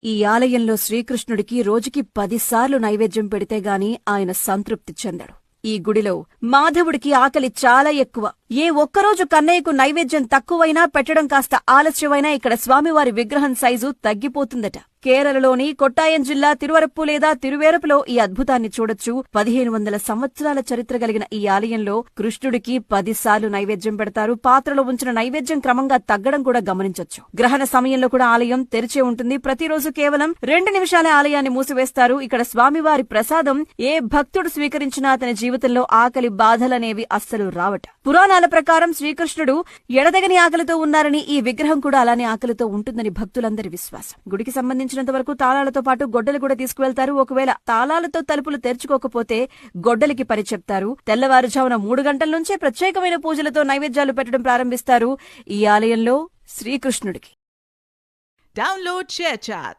ఈ ఆలయంలో శ్రీకృష్ణుడికి రోజుకి 10 సార్లు నైవేద్యం పెడితే గాని ఆయన సంతృప్తి చెందడు. ఈ గుడిలో మాధవుడికి ఆకలి చాలా ఎక్కువ. ఏ ఒక్కరోజు కన్నయ్యకు నైవేద్యం తక్కువైనా పెట్టడం కాస్త ఆలస్యమైనా ఇక్కడ స్వామివారి విగ్రహం సైజు తగ్గిపోతుందట. కేరళలోని కొట్టాయం జిల్లా తిరువరప్పు లేదా తిరువేరపులో ఈ అద్భుతాన్ని చూడొచ్చు. 1500 సంవత్సరాల చరిత్ర కలిగిన ఈ ఆలయంలో కృష్ణుడికి 10 సార్లు నైవేద్యం పెడతారు. పాత్రలో ఉంచిన నైవేద్యం క్రమంగా తగ్గడం కూడా గమనించొచ్చు. గ్రహణ సమయంలో కూడా ఆలయం తెరిచే ఉంటుంది. ప్రతిరోజు కేవలం 2 నిమిషాలే ఆలయాన్ని మూసివేస్తారు. ఇక్కడ స్వామివారి ప్రసాదం ఏ భక్తుడు స్వీకరించినా అతని జీవితంలో ఆకలి బాధలనేవి అస్సలు రావట. పురాణాల ప్రకారం శ్రీకృష్ణుడు ఎడతెగని ఆకలితో ఉన్నారని, ఈ విగ్రహం కూడా అలానే ఆకలితో ఉంటుందని భక్తులందరి విశ్వాసం. గుడికి సంబంధించినంత వరకు తాళాలతో పాటు గొడ్డలు కూడా తీసుకువెళ్తారు. ఒకవేళ తాళాలతో తలుపులు తెరుచుకోకపోతే గొడ్డలికి పని చెప్తారు. తెల్లవారుజామున 3 గంటల నుంచే ప్రత్యేకమైన పూజలతో నైవేద్యాలు పెట్టడం ప్రారంభిస్తారు ఈ ఆలయంలో శ్రీకృష్ణుడికి. Download ShareChat.